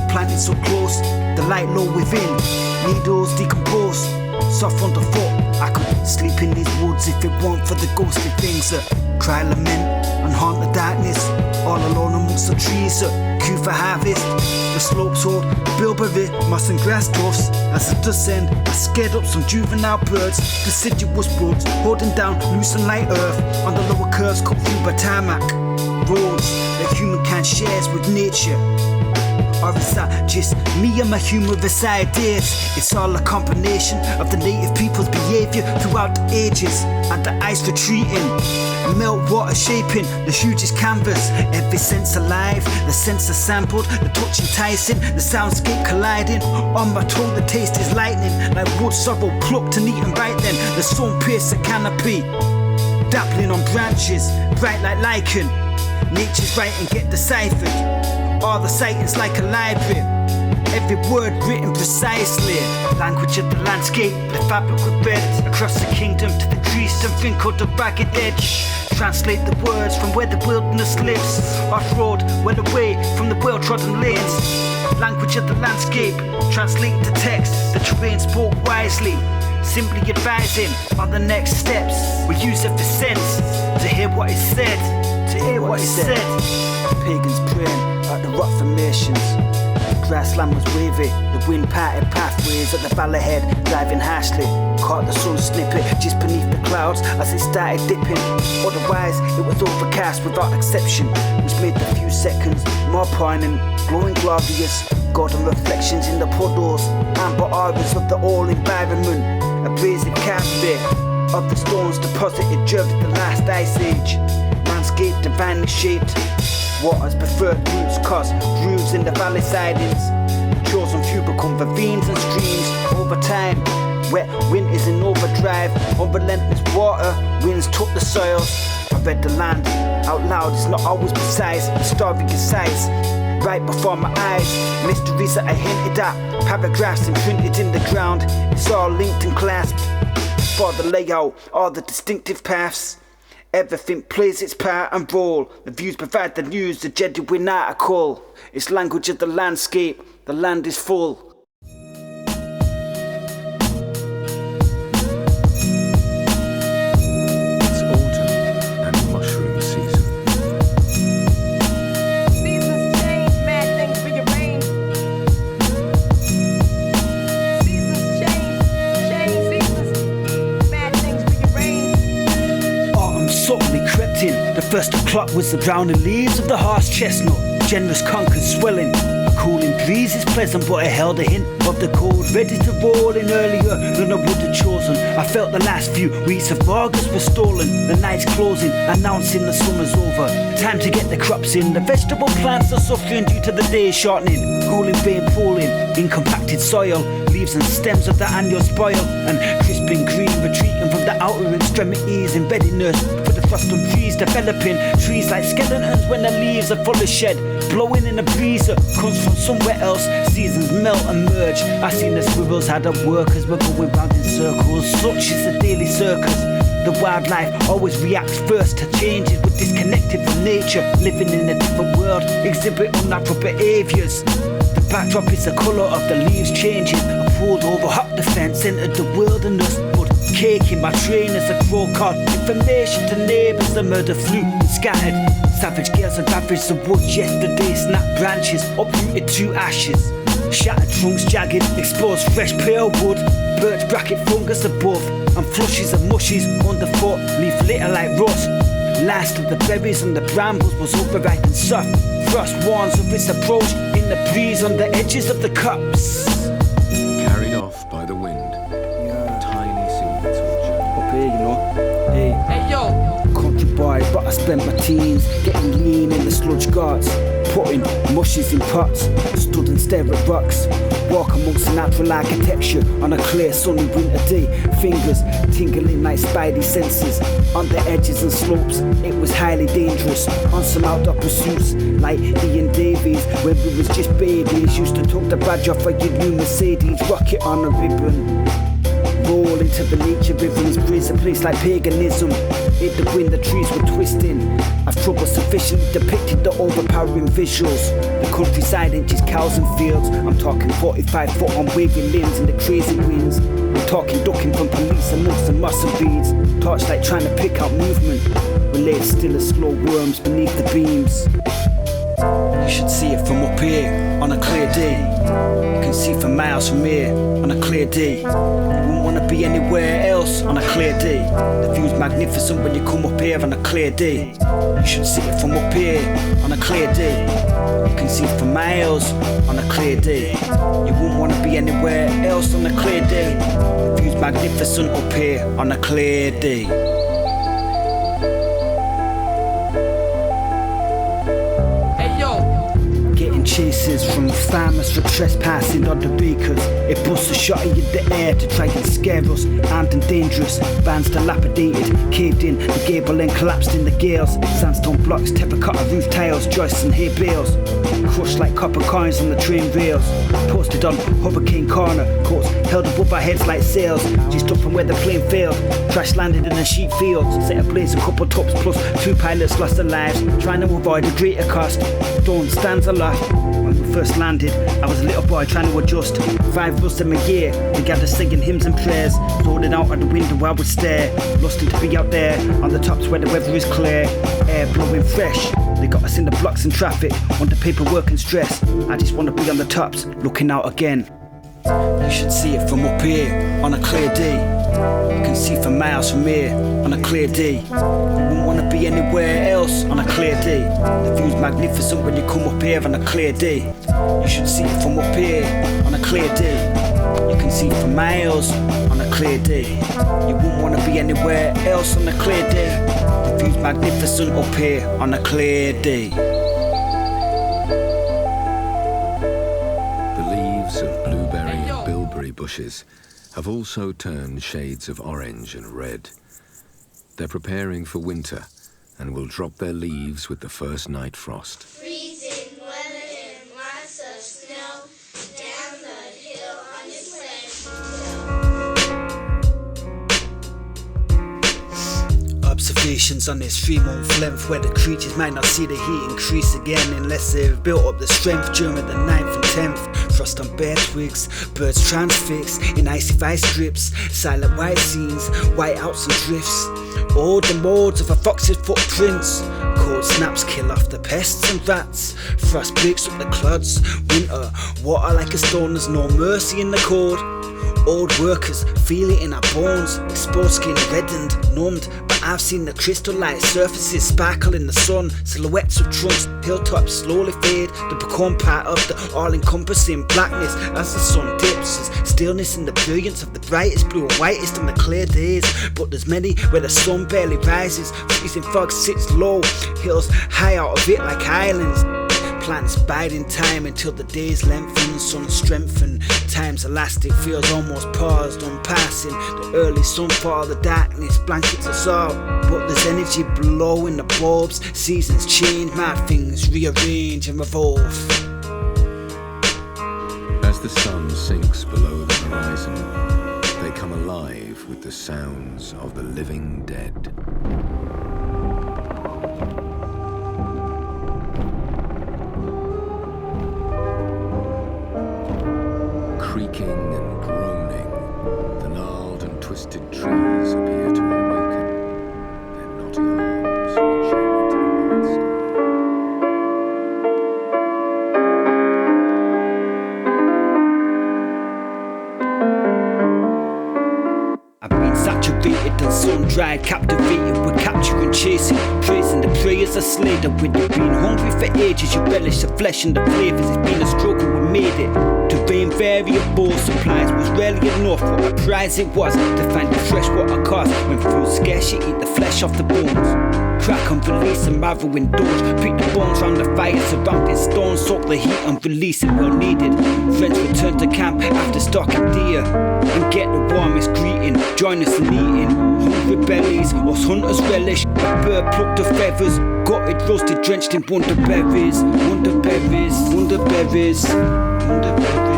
[SPEAKER 2] Planted so close, the light low within. Needles decomposed, soft underfoot. I could sleep in these woods if it weren't for the ghostly things that cry lament and haunt the darkness. All alone amongst the trees that queue for harvest. The slopes hold bilberry, moss and grass tufts. As I descend, I scared up some juvenile birds. Deciduous woods holding down loose and light earth. On the lower curves cut through by tarmac roads that humankind shares with nature. Or is that just me and my humorous ideas? It's all a combination of the native people's behaviour throughout the ages. And the ice retreating, meltwater shaping the hugest canvas. Every sense alive, the sense sampled, the touch enticing, the soundscape colliding. On my tongue the taste is lightning, like wood sorrel plucked and eaten right then. The sun pierced the canopy, dappling on branches, bright like lichen. Nature's writing get deciphered. All the sightings like a library, every word written precisely. Language of the landscape, the fabric of bed. Across the kingdom to the crease and wrinkled the ragged edge. Translate the words from where the wilderness lives. Off-road, well away from the well-trodden lanes. Language of the landscape, translate the text. The terrain spoke wisely, simply advising on the next steps. We use it for sense, to hear what is said. To hear what is said. Pagans praying at the rock formations. The grassland was wavy, the wind parted pathways at the valley head, diving harshly. Caught the sun snippet just beneath the clouds as it started dipping. Otherwise, it was overcast without exception, which made the few seconds more poignant, glowing glorious. Golden reflections in the puddles, amber auras of the whole environment. Abrasive carpet of the stones deposited during the last ice age. Landscape divinely shaped. Water's preferred routes cause grooves in the valley sidings. Chosen few become ravines and streams over time. Wet winters in overdrive. Unrelentless water winds took the soils. I read the land out loud, it's not always precise. The story is size right before my eyes. Mysteries that I hinted at, paragraphs imprinted in the ground. It's all linked and clasped. For the layout, all the distinctive paths. Everything plays its part and role. The views provide the news, the genuine article. It's language of the landscape, the land is full.
[SPEAKER 1] It's autumn and mushroom season.
[SPEAKER 6] Seasons change, mad things rearrange.
[SPEAKER 2] First of clock was the browning leaves of the horse chestnut, generous conquers swelling. A cooling breeze is pleasant, but it held a hint of the cold, ready to roll in earlier than I would have chosen. I felt the last few weeks of August were stolen. The night's closing, announcing the summer's over. Time to get the crops in. The vegetable plants are suffering due to the days shortening. Cooling rain pooling in compacted soil, leaves and stems of the annual spoil, and crisping green retreating from the outer extremities in readiness for the frost on trees developing. Trees like skeletons when the leaves are full of shed, blowing in a breeze that comes from somewhere else. Seasons melt and merge. I seen the squirrels had at work as we're going round in circles. Such is the daily circus. The wildlife always reacts first to changes. We're disconnected from nature, living in a different world, exhibit unnatural behaviours. The backdrop is the colour of the leaves changing. I pulled over, hopped the fence, entered the wilderness, put cake in my train as I crow caught information to neighbours. The murder flew and scattered. Savage gales had ravaged the woods yesterday. Snapped branches, uprooted to ashes. Shattered trunks, jagged, exposed fresh pale wood. Birch bracket fungus above, and flushes and mushes underfoot, leaf litter like rust. Last of the berries and the brambles was overripe and soft. Frost warns of its approach in the breeze on the edges of the cups.
[SPEAKER 1] Carried off by the wind, tiny seeds will germinate.
[SPEAKER 2] Up here, you know. Hey
[SPEAKER 4] yo,
[SPEAKER 2] country boy, but I spent my teens getting lean in the sludge guards, putting mushes in pots, stood and stared at rocks. Walk amongst the natural architecture on a clear sunny winter day. Fingers tingling like spidey senses on the edges and slopes. It was highly dangerous on some outdoor pursuits like Ian Davies when we was just babies. Used to tuck the badge off of your new Mercedes, rocket on a ribbon. Roll into the nature rhythms, breeze a place like paganism. Hit the wind, the trees were twisting. I've trouble sufficiently depicted the overpowering visuals. The countryside inches cows and fields. I'm talking 45 foot on waving limbs in the crazy winds. I'm talking ducking from police amongst the moss and beads. Torchlight trying to pick out movement. We lay still as slow worms beneath the beams. You should see it from up here on a clear day. You can see for miles from here on a clear day. You wouldn't want to be anywhere else on a clear day. The view's magnificent when you come up here on a clear day. You should see it from up here on a clear day. You can see for miles on a clear day. You wouldn't want to be anywhere else on a clear day. The view's magnificent up here on a clear day. Chases from farmers for trespassing on the beakers. It busts a shot in the air to try and scare us. Armed and dangerous, bands dilapidated, caved in the gable and collapsed in the gales. Sandstone blocks, terracotta roof tiles, joists and hay bales. Crushed like copper coins on the train rails. Posted on Hurricane Corner, coats held above our heads like sails. Just up from where the plane failed, crash landed in a sheep field. Set ablaze a couple tops plus 2 pilots lost their lives, trying to avoid a greater cost. Dawn stands aloft. When we first landed, I was a little boy trying to adjust. 5 of us in a year, together singing hymns and prayers. Floating out at the window I would stare, lusting to be out there on the tops where the weather is clear. Air blowing fresh, they got us in the blocks and traffic, under paperwork and stress. I just want to be on the tops, looking out again. You should see it from up here on a clear day. You can see for miles from here on a clear day. You wouldn't want to be anywhere else on a clear day. The view's magnificent when you come up here on a clear day. You should see it from up here on a clear day. You can see for miles on a clear day. You wouldn't want to be anywhere else on a clear day. The view's magnificent up here on a clear day.
[SPEAKER 1] The leaves of blueberry and bilberry bushes have also turned shades of orange and red. They're preparing for winter and will drop their leaves with the first night frost.
[SPEAKER 5] Freezing weather and lots of snow down the hill on his way.
[SPEAKER 2] Observations on this 3-month length where the creatures might not see the heat increase again unless they've built up the strength during the 9th and 10th. Frost on bare twigs, birds transfixed in icy vice strips, silent white scenes, whiteouts and drifts. All the molds of a fox's footprints. Cold snaps kill off the pests and rats. Frost breaks up the clods. Winter, water like a stone, there's no mercy in the cold. Old workers feel it in our bones. Exposed skin reddened, numbed, back I've seen the crystal-like surfaces sparkle in the sun. Silhouettes of trunks, hilltops slowly fade to become part of the all-encompassing blackness as the sun dips. There's stillness in the brilliance of the brightest blue and whitest on the clear days. But there's many where the sun barely rises. Freezing fog sits low, hills high out of it like islands. Plants bide in time until the days lengthen, sun strengthen. Time's elastic, feels almost paused, unpassing. The early sunfall, the darkness blankets us all. But there's energy below in the bulbs. Seasons change, mad things rearrange and revolve.
[SPEAKER 1] As the sun sinks below the horizon, they come alive with the sounds of the living dead. Creaking and groaning, the gnarled and twisted trees appear to awaken, their knotty arms reaching into the night sky.
[SPEAKER 2] I've been saturated and sun-dried, captivated with capturing, chasing, praising the prayers of Slater. When you've been hungry for ages, you relish the flesh and the flavours. It's been a struggle, we made it. Terrain variable, supplies was rarely enough. What a prize it was to find the freshwater cost. When food's scarce, you eat the flesh off the bones. Crack and release and marrow indulge. Pick the bones round the fire, surrounding stones. Soak the heat and release it well needed. Friends return to camp after stalking deer and get the warmest greeting. Join us in eating. Hungry bellies, us hunters relish. A bird plucked of feathers, gutted, roasted, drenched in wonderberries. Wonderberries, wonderberries, wonderberries.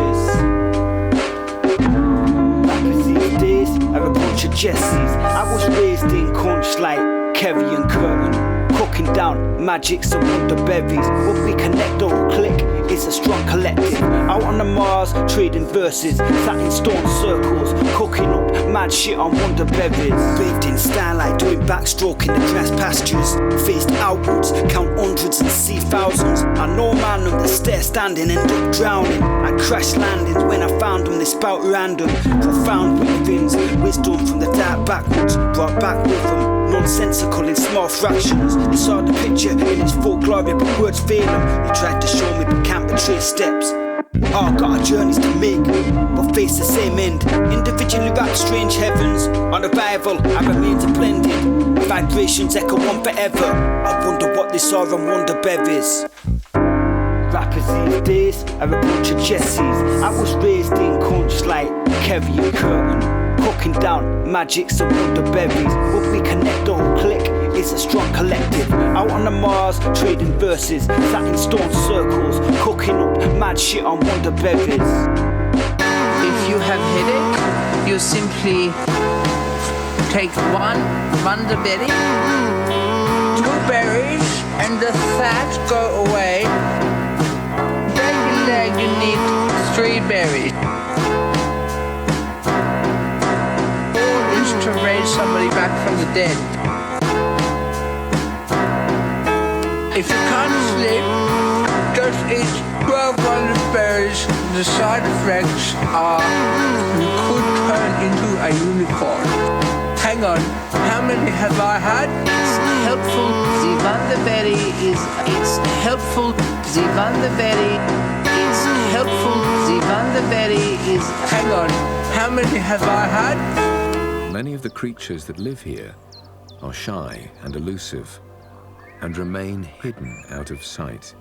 [SPEAKER 2] Rappers these days are a bunch of Jessies. I was raised in conch like Kerry and Curtin, cooking down magics and wonderberries. When we connect or click, it's a strong collective. Out on the Mars, trading verses, sat in stone circles, cooking up mad shit on wonderberries. Bathed in starlight, doing backstroke in the grass pastures. Faced outwards, count hundreds and see thousands. I know man on the stair standing, end up drowning. I crash landings when I found them, they spout random. Profound breathings, wisdom from the dark backwards, brought back with them. Nonsensical in small fractions. They saw the picture in its full glory, but words fail them. They tried to show me, but can't retrace steps. All got our journeys to make, but face the same end. Individually wrapped strange heavens. On arrival, our remains are blended. Vibrations echo on forever. I wonder what they saw on Wonderberries. Rappers these days are a bunch of Jessies. I was raised in conch like Kerry and Curtin, cooking down magics and wonderberries. When we connect or click, it's a strong collective. Out on the Mars, trading verses, sat in stone circles, cooking up mad shit on wonderberries.
[SPEAKER 6] If you have headache, you simply take one wonderberry, 2 berries, and the fat go away. Regular, you need 3 berries. To raise somebody back from the dead. If you can't sleep, just eat 12 wonderberries. The side effects are you could turn into a unicorn. Hang on, how many have I had?
[SPEAKER 7] It's helpful. The wonderberry is. It's helpful. The wonderberry. It's helpful. The wonderberry is.
[SPEAKER 6] Hang on, how many have I had?
[SPEAKER 1] Many of the creatures that live here are shy and elusive and remain hidden out of sight.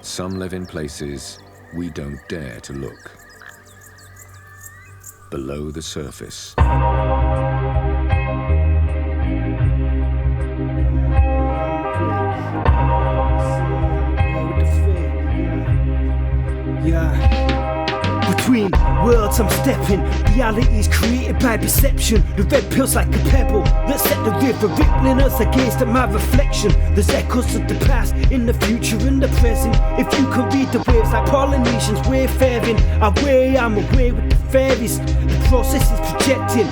[SPEAKER 1] Some live in places we don't dare to look. Below the surface.
[SPEAKER 2] Between worlds I'm stepping, reality's created by perception. The red pill's like a pebble that set the river, rippling us against my reflection. There's echoes of the past, in the future and the present. If you can read the waves like Polynesians wayfaring, I'm away with the fairies. The process is projecting.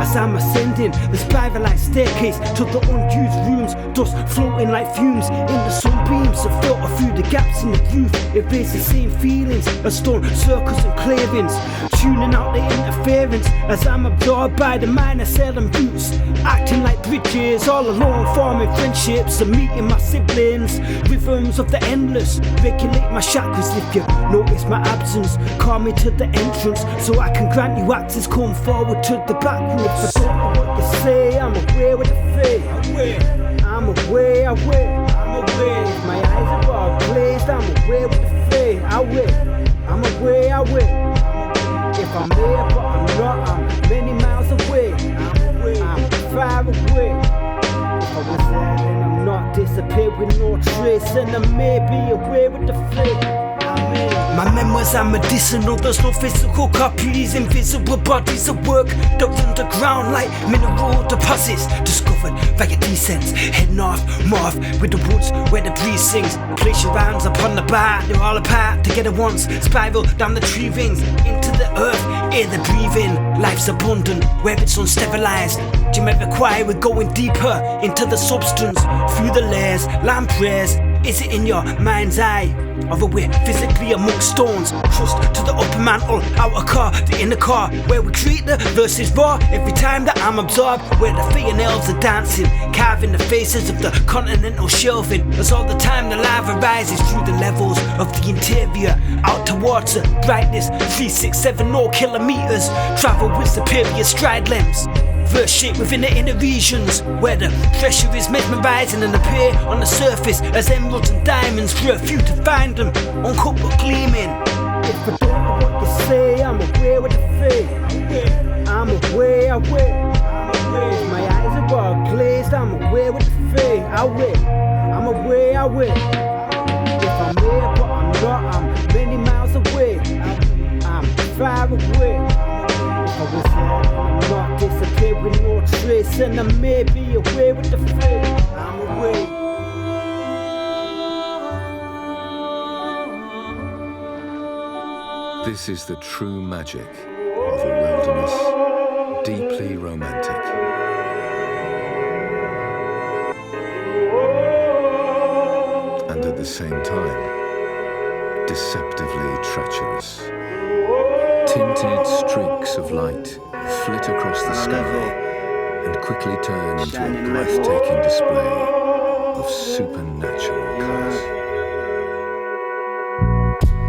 [SPEAKER 2] as I'm ascending the spiral-like staircase to the unused rooms, dust floating like fumes in the sunbeams that filter through the gaps in the roof. It raised the same feelings as stone circles and clearings, tuning out the interference as I'm absorbed by the minor cell and roots, acting like bridges all alone, forming friendships and meeting my siblings. Rhythms of the endless regulate my chakras. If you notice my absence, call me to the entrance so I can grant you access. Come forward to the back room. If I don't know what you say, I'm aware with the fate. I'm aware. If my eyes are all glazed, I'm aware with the fate. I'm aware. If I'm here but I'm not, I'm many miles away. I'm far away. If I was there then I'm not, disappeared with no trace, and I may be away with the fate. My memories are medicinal, there's no physical copies. Invisible bodies at work, dug underground like mineral deposits. Discovered via descents, heading off, morph with the woods where the breeze sings. Place your hands upon the bar, they're all apart together once. Spiral down the tree rings, into the earth, hear the breathing. Life's abundant, where it's unsterilized. You may require we're going deeper into the substance, through the layers, land prayers. Is it in your mind's eye? Or we're physically amongst stones, trust to the upper mantle, outer car, the inner car, where we treat the verses raw. Every time that I'm absorbed, where the fingernails are dancing, carving the faces of the continental shelving. As all the time the lava rises through the levels of the interior, out towards the brightness, 3670 kilometers, travel with superior stride lengths. Verse shape within the inner regions, where the pressure is mesmerizing and appear on the surface as emeralds and diamonds. For a few to find them, uncut but gleaming. If I don't know what you say, I'm aware with the fate. I'm aware. If my eyes are all glazed, I'm aware with the fate. I'm aware. If I'm here but I'm not, I'm many miles away. I'm far away. If I was there, I'm not, disappeared with no trace, and I may be away with the fate. I'm away.
[SPEAKER 1] This is the true magic of a wilderness, deeply romantic. And at the same time, deceptively treacherous. Tinted streaks of light flit across the sky and quickly turn into a breathtaking display of supernatural colours.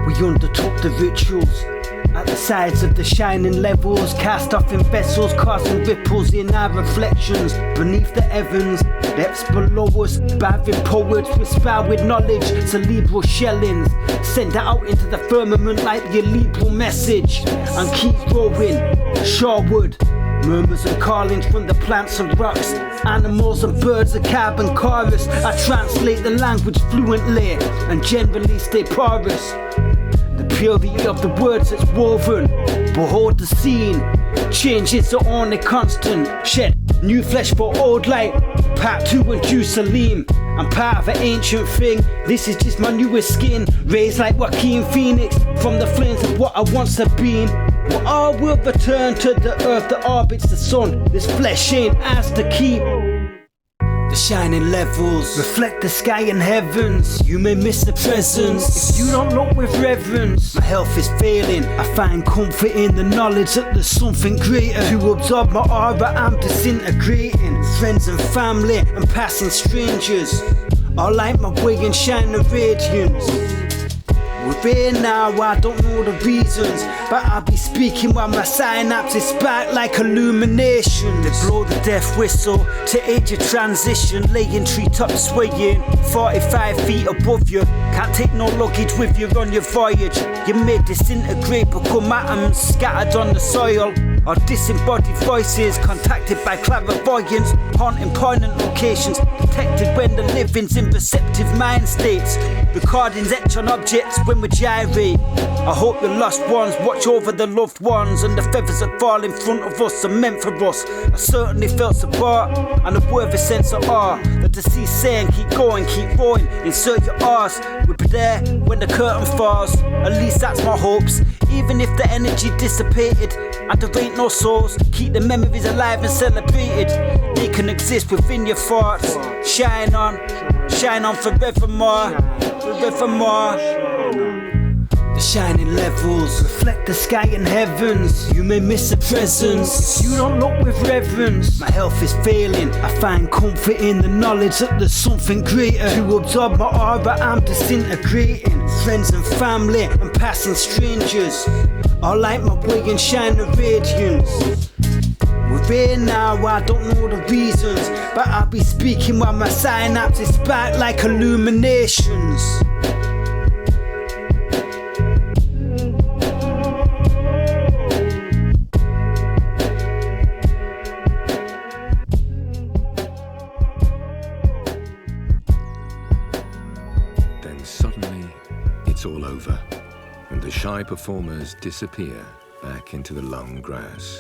[SPEAKER 2] We undertook the rituals at the sides of the shining levels, cast off in vessels, casting ripples in our reflections beneath the heavens. Depths below us, bathing poets whisper with knowledge, cerebral shellings, send it out into the firmament like the cerebral message, and keep growing shoreward. Murmurs and callings from the plants and rocks, animals and birds, a carbon chorus. I translate the language fluently and generally stay porous. The purity of the words that's woven, behold the scene, change is the only constant. Shed new flesh for old light, part 2 in Jerusalem. I'm part of an ancient thing, this is just my newest skin. Raised like Joaquin Phoenix from the flames of what I once have been. But all will return to the earth that orbits the sun. This flesh ain't ours to keep. The shining levels reflect the sky and heavens. You may miss the presence if you don't look with reverence. My health is failing, I find comfort in the knowledge that there's something greater. To absorb my aura, I'm disintegrating. Friends and family and passing strangers all light my way and shine the radiance. We're here now, I don't know the reasons, but I'll be speaking while my synapses spark like illumination. They blow the death whistle to aid your transition, laying treetops swaying 45 feet above you. Can't take no luggage with you on your voyage. You may disintegrate, become atoms scattered on the soil, or disembodied voices contacted by clairvoyance, haunting poignant locations, detected when the living's in receptive mind states. Recordings etch on objects when we gyrate. I hope the lost ones watch over the loved ones, and the feathers that fall in front of us are meant for us. I certainly felt support and a worthy sense of awe. The deceased saying keep going, keep rowing, insert your R's. We'll be there when the curtain falls, at least that's my hopes. Even if the energy dissipated, And there ain't no souls, keep the memories alive and celebrated. They can exist within your thoughts. Shine on forevermore, forevermore. The shining levels reflect the sky and heavens. You may miss a presence, you don't look with reverence. My health is failing, I find comfort in the knowledge that there's something greater. To absorb my aura, I'm disintegrating. Friends and family and passing strangers all light my way and shine the radiance. We're here now, I don't know the reasons, but I'll be speaking while my synapses spark like illuminations.
[SPEAKER 1] Then suddenly, it's all over, and the shy performers disappear back into the long grass.